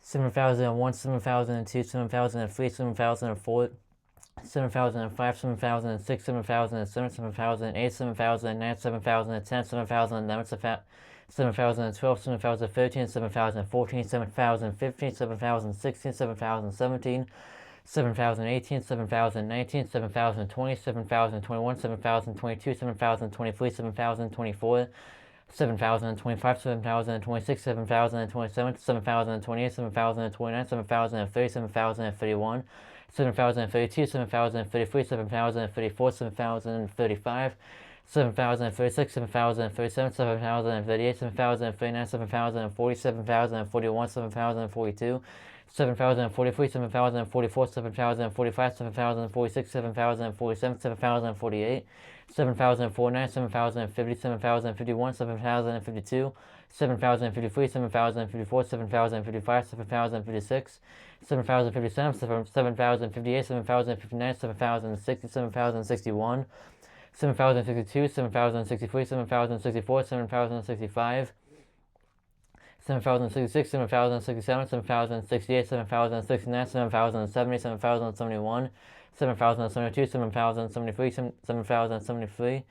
7001, 7002, 7003, 7004, 7005, 7006, 7007, 7008, 7009, 7010, 7011, 7012, 7013, 7014, 7015, 7016, 7017, 7018, 7019, 7020, 7021, 7022, 7023, 7024, 7025, 7026, 7027, 7028, 7029, 7030, 7031, 7032, 7033, 7034, 7035, 7036, 7037, 7038, 7039, 7040, 7041, 7042, 7043, 7044, 7045, 7046, 7047, 7048, 7049, 7050, 7051, 7052, 7053, 7054, 7055, 7056, 7057, 7058, 7059, 7060, 7061, 7062, 7063, 7064, 7065, 7066, 7067, 7068, 7069, 7070, 7071, 7072, 7073, 7073,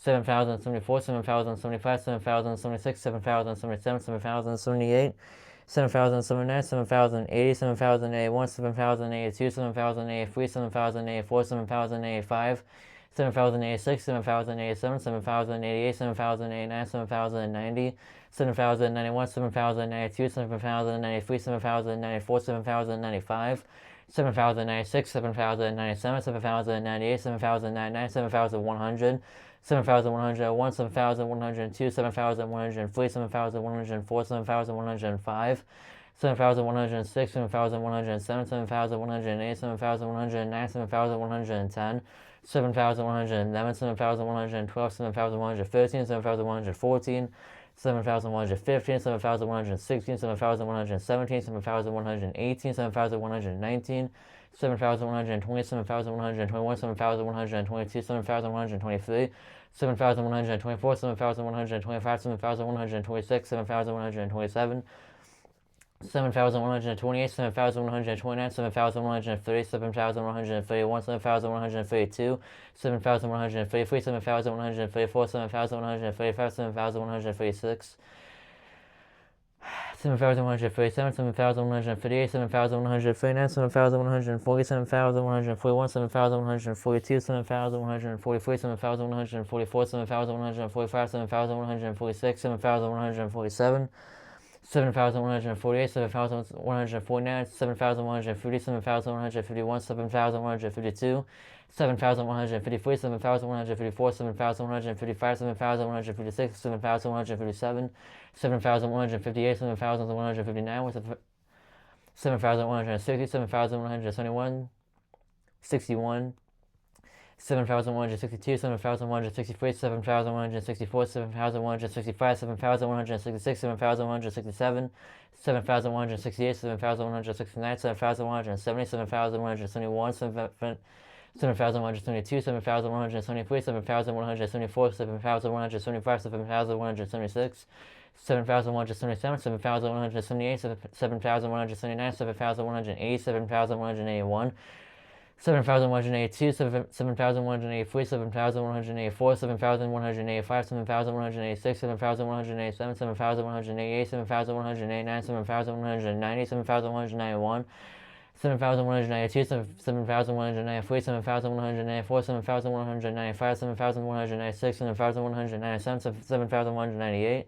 7074, 7075, 7076, 7077, 7078, 7079, 7080, 7081, 7082, 7083, 7084, 7085, 7086, 7087, 7088, 7089, 7090, 7091, 7092, 7093, 7094, 7095, 7096, 7097, 7098, 7099, 7100, 7101, 7102, 7103, 7104, 7105, 7106, 7107, 7108, 7109, 7110, 7111, 7112, 7113, 7114, 7115, 7116, 7117, 7118, 7119, 7120, 7121, 7122, 7123, 7124, 7125, 7126, 7127, 7128, 7129, 7130, 7131, 7132, 7133, 7134, 7135, 7136, 7137, 7138, 7139, 7140, 7141, 7142, 7143, 7144, 7145, 7146, 7147, 7148, 7149, 7150, 7151, 7152, 7153, 7154, 7155, 7156, 7157, 7158, 7159, 7160, 7171, 61, 7162, 7163, 7164, 7165, 7166, 7167, 7168, 7169, 7170, 7171, 7172, 7173, 7174, 7175, 7176, 7177, 7178, 7179, 7180, 7181, 7182, 7183, 7184, 7185, 7186, 7187, 7188, 7189, 7190, 7191, 7192, 7193, 7194, 7195, 7196, 7197, 7198,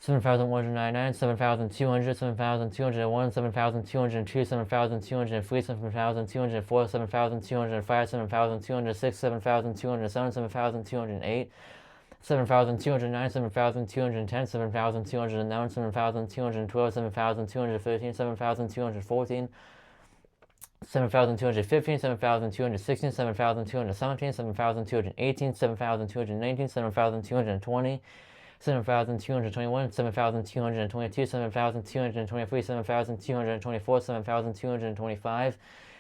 7199, 7200, 7201, 7202, 7203, 7204, 7205, 7206, 7207, 7208, 7209, 7210, 7211, 7212, 7213, 7214, 7215, 7216, 7217, 7218, 7219, 7220, 7,221, 7,222, 7,223, 7,224, 7,225,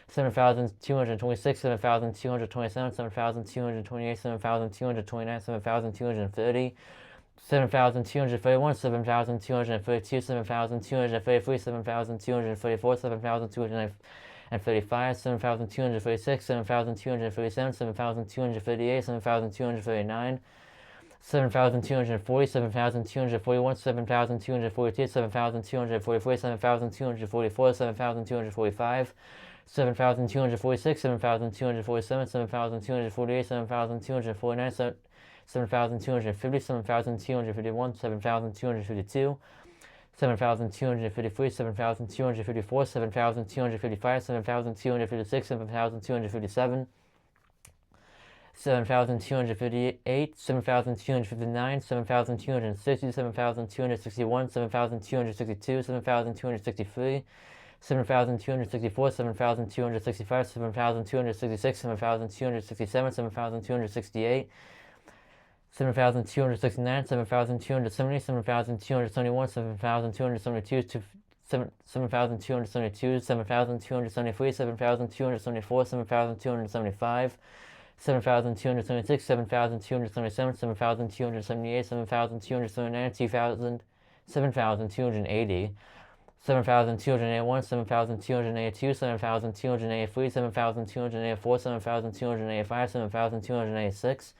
7,226, 7,227, 7,228, 7,229, 7,230, 7,231, 7,232, 7,233, 7,234, 7,235, 7,236, 7,237, 7,238, 7,239, 7,240, 7,241, 7,242, 7,244, 7,244, 7,245, 7,246, 7,247, 7,248, 7,249, 7,250, 7,251, 7,252, 7,253, 7,254, 7,255, 7,256, 7,257, 7,258, 7,259, 7,260, 7,261, 7,262, 7,263, 7,264, 7,265, 7,266, 7,267, 7,268, 7,269, 7,270, 7,271, 7,272, 7,272, 7,273, 7,274, 7,275, 7,276, 7,277, 7,278, 7,279, 7,280, 7,281, 7,282, 7,283, 7,284, 7,285, 7,286,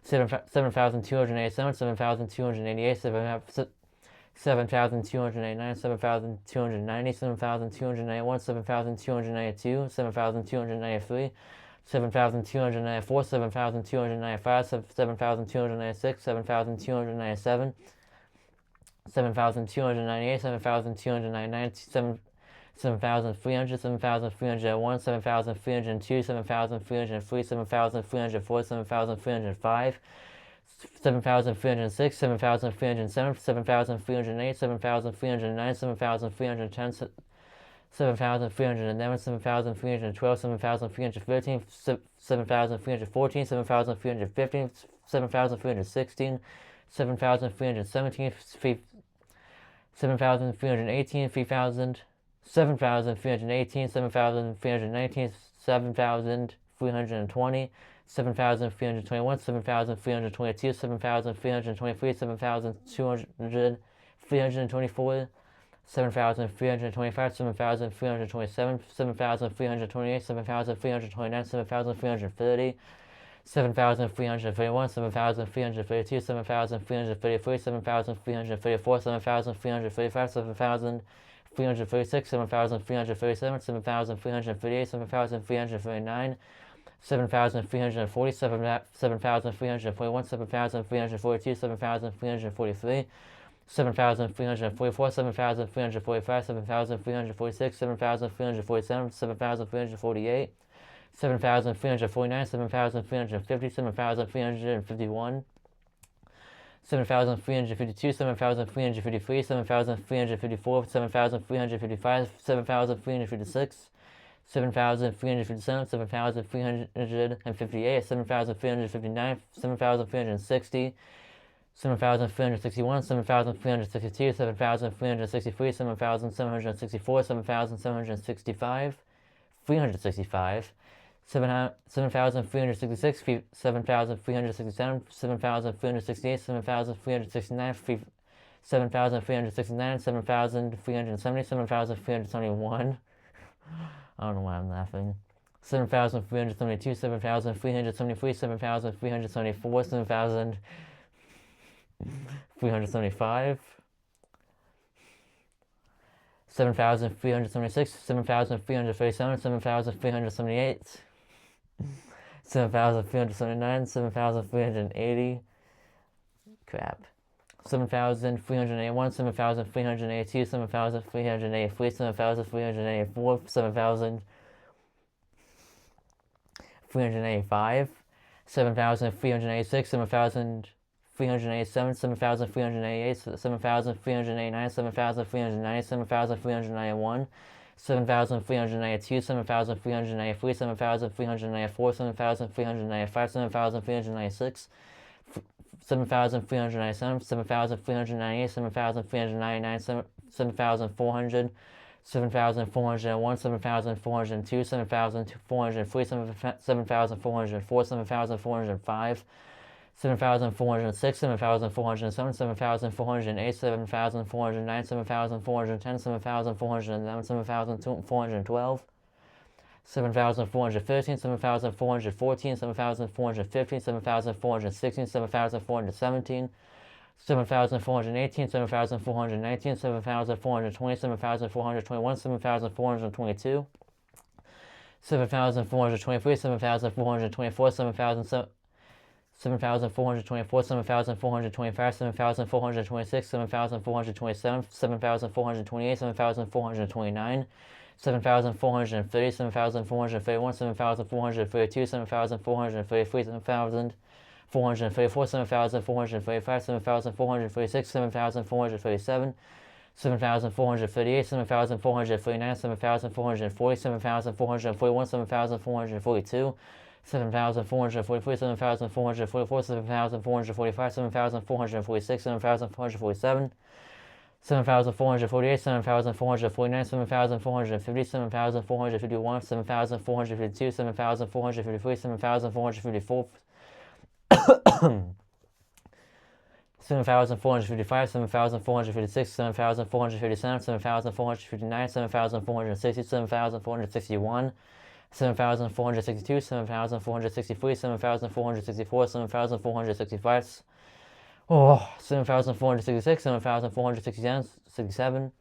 7,287, 7,288, 7,289, 7,290, 7,291, 7,292, 7,293, 7,294, 7,295, 7,296, 7,297, 7,298, 7,299, 7,300, 7,301, 7,302, 7,303, 7,304, 7,305, 7,306, 7,307, 7,308, 7,309, 7,310, 7,311, 7,312, 7,313, 7,314, 7,315, 7,316, 7,317, 7,318, 3,000, 7,318, 7,319, 7,320, 7,321, 7,322, 7,323, 7,200, 324, 7,325, 7,327, 7,328, 7,329, 7,330, 7,331, 7,332, 7,333, 7,334, 7,335, 7,336, 7,337, 7,338, 7,339, 7,340, 7,341, 7,342, 7,343, 7,344, 7,345, 7,346, 7,347, 7,348, 7,349, 7,350, 7,351, 7,352, 7,353, 7,354, 7,355, 7,356, 7,357, 7,358, 7,359, 7,360, 7,361, 7,362, 7,363, 7,764, 7,765, 365, 7,366, 7,367, 7,368, 7,369, 7,369, 7,370, 7,371. I don't know why I'm laughing. 7,372, 7,373, 7,374, 7,375, 7,376, 7,337, 7,378, 7,379, 7,380, crap, 7,381, 7,382, 7,383, 7,384, 7,385, 7,386, 7,387, 7,388, 7,389, 7,390, 7,391, 7,392, 7,393, 7,394, 7,395, 7,396, 7,397, 7,398, 7,399, 7,400, 7,401, 7,402, 7,403, 7,404, 7,405, 7,406, 7,407, 7,408, 7,409, 7,410, 7,411, 7,412, 7,413, 7,414, 7,415, 7,416, 7,417, 7,418, 7,419, 7,420, 7,421, 7,422, 7,423, 7,424, 7,424, 7,425, 7,426, 7,427, 7,428, 7,429, 7,430, 7,431, 7,432, 7,433, 7,434, 7,435, 7,436, 7,437, 7,438, 7,439, 7,440, 7,441, 7,442, 7,443, 7,444, 7,445, 7,446, 7,447, 7,448, 7,449, 7,450, 7,451, 7,452, 7,453, 7,454, 7,455, 7,456, 7,457, 7,459, 7,460, 7,461, 7,462, 7,463, 7,464, 7,465, 7,466, 7,467,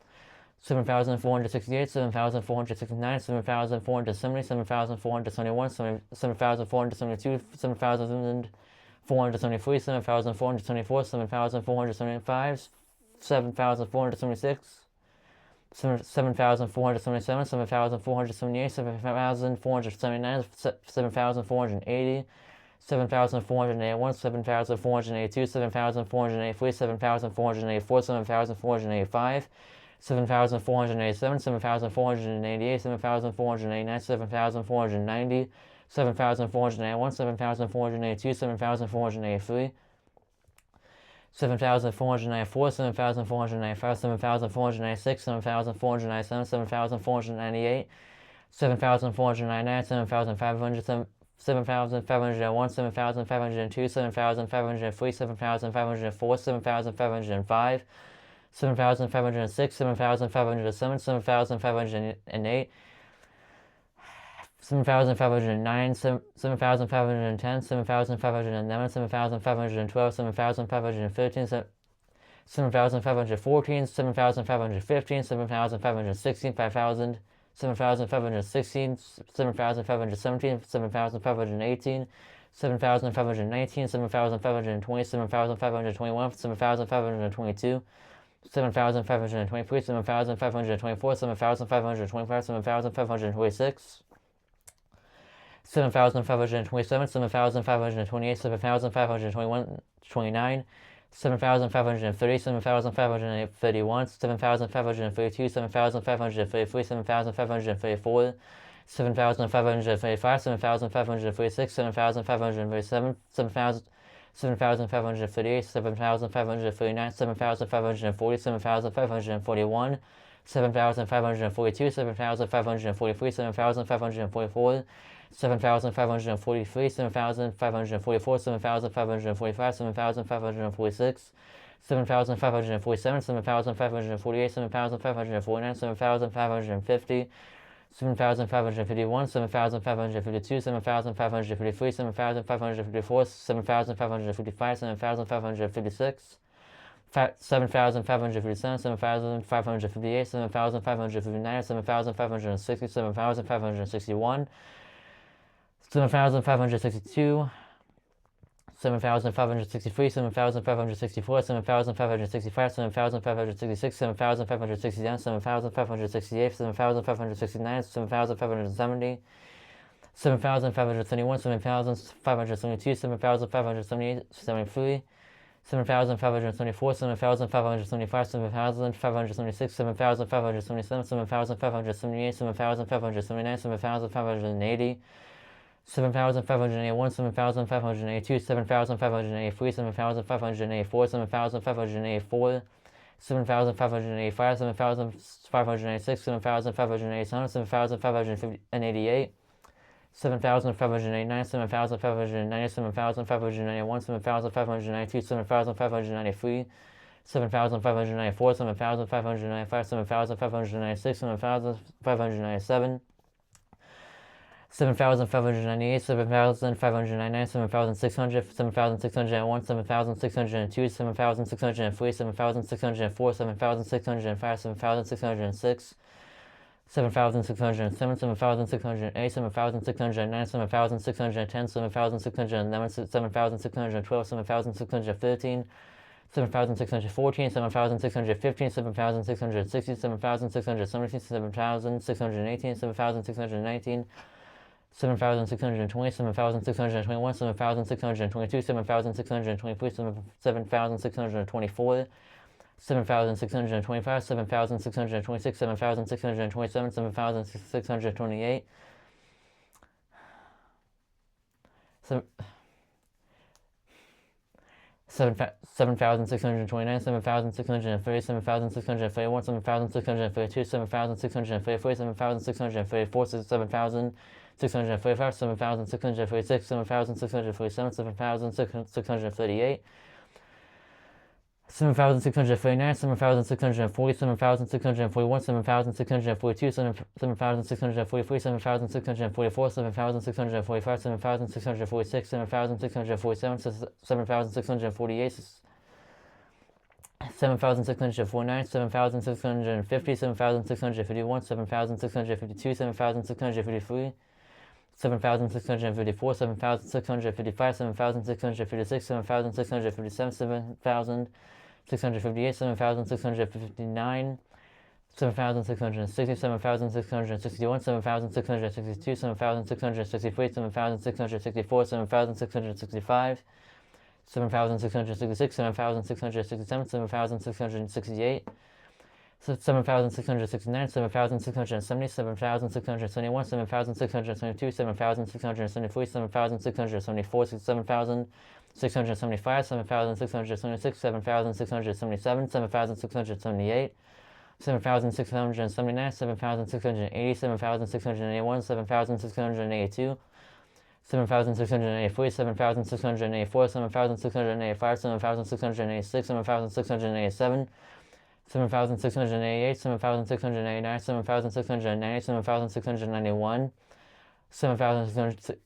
7,468, 7,469, 7,470, 7,471, 7,472, 7,473, 7,474, 7,475, 7,476, 7,477, 7,478, 7,479, 7,480, 7,481, 7,482, 7,483, 7,484, 7,485, 7,487, 7,488, 7,489, 7,490, 7,491, 7,482, 7,483, 7,494, 7,495, 7,496, 7,497, 7,498, 7,499, 7,500, 7,501, 7,502, 7,503, 7,504, 7,505, 7,506, 7,507, 7,508, 7,509, 7,510, 7,511, 7,512, 7,513, 7,514, 7,515, 7,516, 5,000, 7,516, 7,517, 7,518, 7,519, 7,520, 7,521, 7,522, 7,523, 7,524, 7,525, 7,526, 7,527, 7,528, 7,521, 29, 7,530, 7,531, 7,532, 7,533, 7,534, 7,535, 7,536, 7,537, 7,538, 7,539, 7,540, 7,541, 7,542, 7,543, 7,544, 7,543, 7,544, 7,545, 7,546, 7,547, 7,548, 7,549, 7,550, 7,551, 7,552, 7,553, 7,554, 7,555, 7,556, 7,557, 7,558, 7,559, 7,560, 7,561, 7,562, 7,563, 7,564, 7,565, 7,566, 7,567, 7,568, 7,569, 7,570, 7,571, 7,572, 7,578, 73, 7,574, 7,575, 7,576, 7,577, 7,578, 7,579, 7,580, 7,581, 7,582, 7,583, 7,584, 7,584, 7,585, 7,586, 7,587, 7,588, 7,589, 7,590, 7,591, 7,592, 7,593, 7,594, 7,595, 7,596, 7,597, 7,598, 7,599, 7,600, 7,601, 7,602, 7,603, 7,604, 7,605, 7,606, 7,607, 7,608, 7,609, 7,610, 7,611, 7,612, 7,613, 7,614, 7,615, 7,616, 7,617, 7,618, 7,619, 7,620, 7,621, 7,622, 7,623, 7,624, 7,625, 7,626, 7,627, 7,628, 7,629, 7,630, 7,631, 7,632, 7,634, 7,634, 7,635, 7,636, 7,637, 7,638, 7,639, 7,640, 7,641, 7,642, 7,643, 7,644, 7,645, 7,646, 7,647, 7,648, 7,649, 7,650, 7,651, 7,652, 7,653, 7,654, 7,655, 7,656, 7,657, 7,658, 7,659, 7,660, 7,661, 7,662, 7,663, 7,664, 7,665, 7,666, 7,667, 7,668, 7,669, 7,670, 7,671, 7,672, 7,673, 7,674, 7,675, 7,676, 7,677, 7,678, 7,679, 7,680, 7,681, 7,682, 7,683, 7,684, 7,685, 7,686, 7,687, 7,688, 7,689, 7,690, 7,691, 7,691,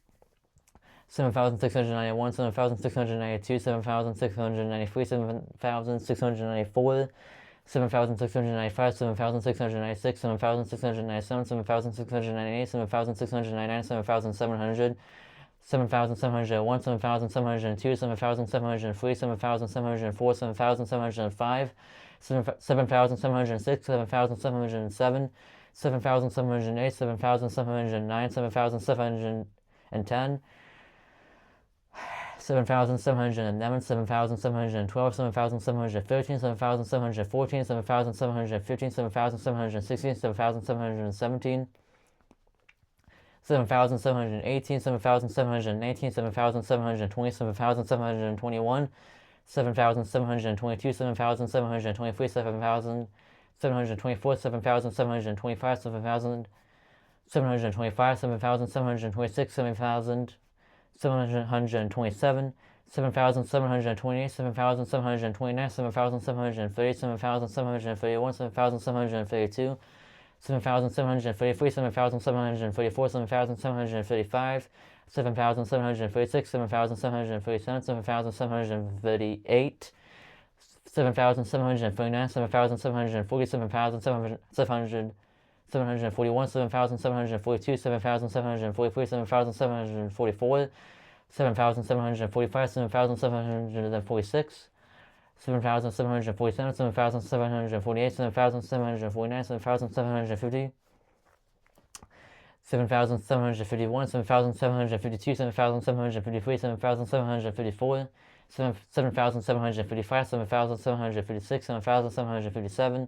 7,692, 7,693, 7,694, 7,695, 7,696, 7,697, 7,698, 7,699, 7,700, 7,701, 7,702, 7,703, 7,704, 7,705, 7,706, 7,707, 7,708, 7,709, 7,710, 7,711, 7,712, 7,713, 7,714, 7,715, 7,716, 7,717, 7,718, 7,719, 7,720, 7,721, 7,722, 7,723, 7,724, 7,725, 7,725, 7,726, 7,727, 7,728, 7,729, 7,730, 7,731, 7,732, 7,733, 7,734, 7,735, 7,736, 7,737, 7,738, 7,739, 7,740, 7,741, 7,742, 7,743, 7,744, 7,745, 7,746, 7,747, 7,748, 7,749, 7,750, 7,751, 7,752, 7,753, 7,754, 7,755, 7,756, 7,757,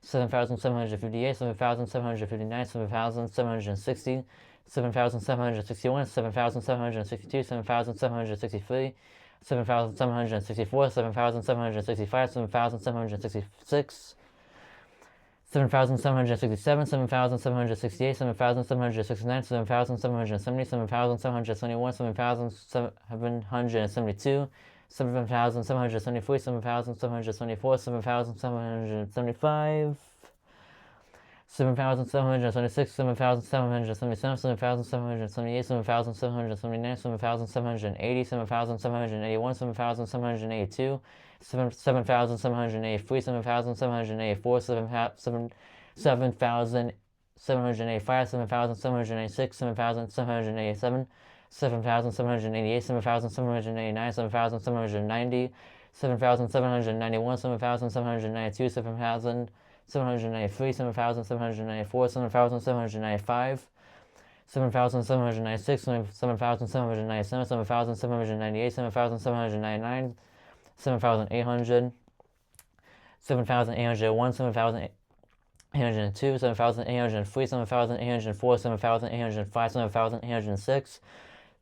7,758, 7,759, 7,760, 7,761, 7,762, 7,763, 7,764, 7,765, 7,766, 7,767, 7,768, 7,769, 7,770, 7,771, 7,772, 7,774, 7,774, 7,775, 7,776, 7,777, 7,778, 7,779, 7,780, 7,781, 7,782, 7,783, 7,784, 7,785, 7,786, 7,787, 7,788, 7,789, 7,790, 7,791, 7,792, 7,793, 7,794, 7,795, 7,796, 7,797, 7,798, 7,799, 7,800, 7,801, 7,802, 7,803, 7,804, 7,805, 7,806,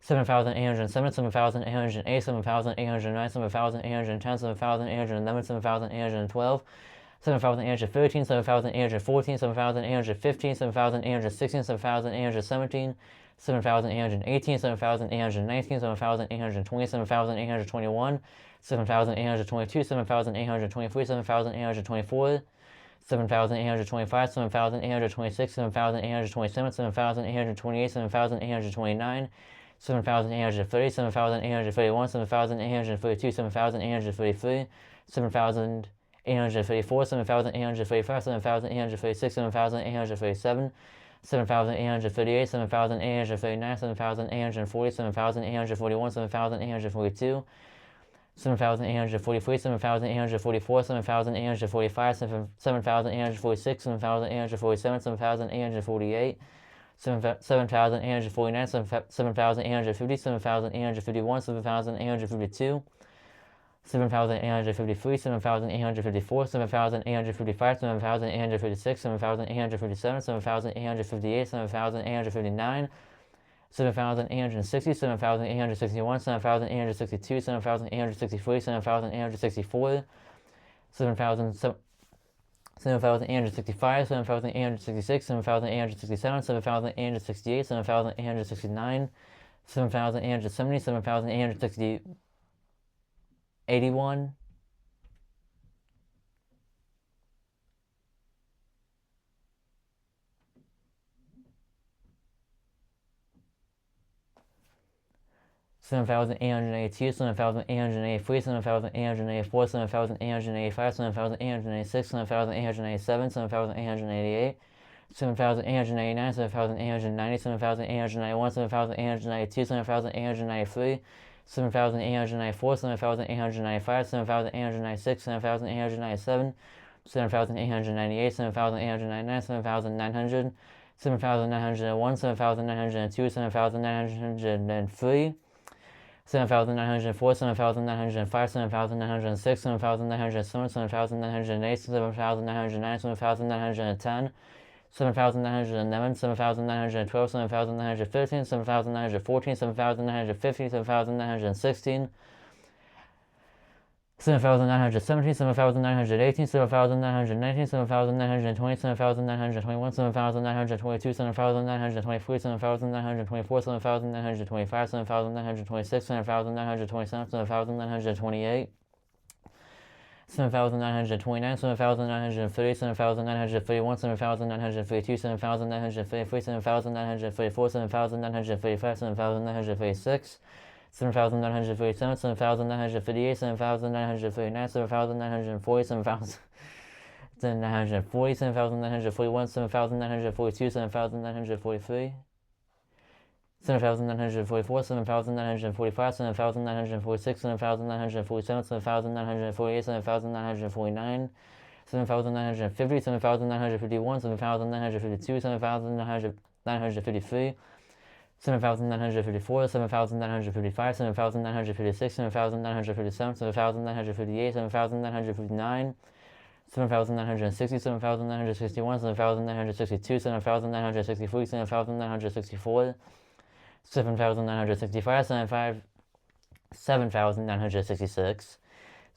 7,807, 7,808, 7,809, 7,810, 7,811, 7,812, 7,813, 7,814, 7,815, 7,816, 7,817, 7,818, 7,819, 7,820, 7,821, 7,822, 7,823, 7,824, 7,825, 7,826, 7,827, 7,828, 7,829, 7,830, 7,831, 7,832, 7,833, 7,834, 7,835, 7,836, 7,837, 7,838, 7,839, 7,840, 7,841, 7,842, 7,843, 7,844, 7,845, 7,846, 7,847, 7,848, 7,849, 7,850, 7,851, 7,852, 7,853, 7,854, 7,855, 7,856, 7,857, 7,858, 7,859, 7,860, 7,861, 7,862, 7,863, 7,864, 7,865, 7,866, 7,867, 7,868, 7,869, 7,870, 7,860, 81, 7,882, 7,883, 7,884, 7,885, 7,886, 7,887, 7,888, 7,889, 7,890, 7,891, 7,892, 7,893, 7,894, 7,895, 7,896, 7,897, 7,898, 7,899, 7,900, 7,901, 7,902, 7,903, 7,904, 7,905, 7,906, 7,907, 7,908, 7,909, 7,910, 7,911, 7,912, 7,913, 7,914, 7,915, 7,916, 7,917, 7,918, 7,919, 7,920, 7,921, 7,922, 7,923, 7,924, 7,925, 7,926, 7,927, 7,928, 7,929, 7,930, 7,931, 7,932, 7,933, 7,934, 7,935, 7,936, 7,937, 7,958, 7,939, 7,940, 7,940, 7,941, 7,942, 7,943, 7,944, 7,945, 7,946, 7,947, 7,948, 7,949, 7,950, 7,951, 7,952, 7,953, 7,954, 7,955, 7,956, 7,957, 7,958, 7,959, 7,960, 7,961, 7,962, 7,963, 7,964, 7,965, 7,966,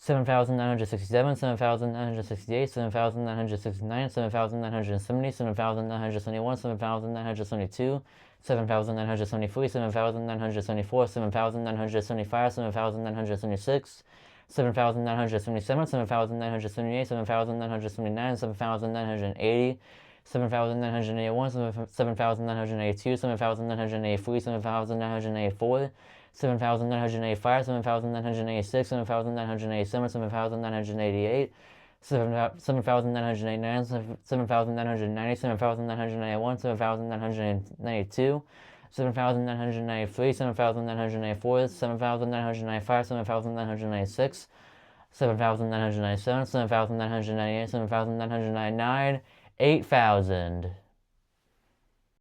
7,967, 7,968, 7,969, 7,970, 7,971, 7,972, 7,973, 7,974, 7,975, 7,976, 7,977, 7,978, 7,979, 7,980, 7,981, 7,982, 7,983, 7,984, 7,985, 7,986, 7,987, 7,988, 7,989, 7,990, 7,991, 7,992, 7,993, 7,994, 7,995, 7,996, 7,997, 7,998, 7,999, 8,000.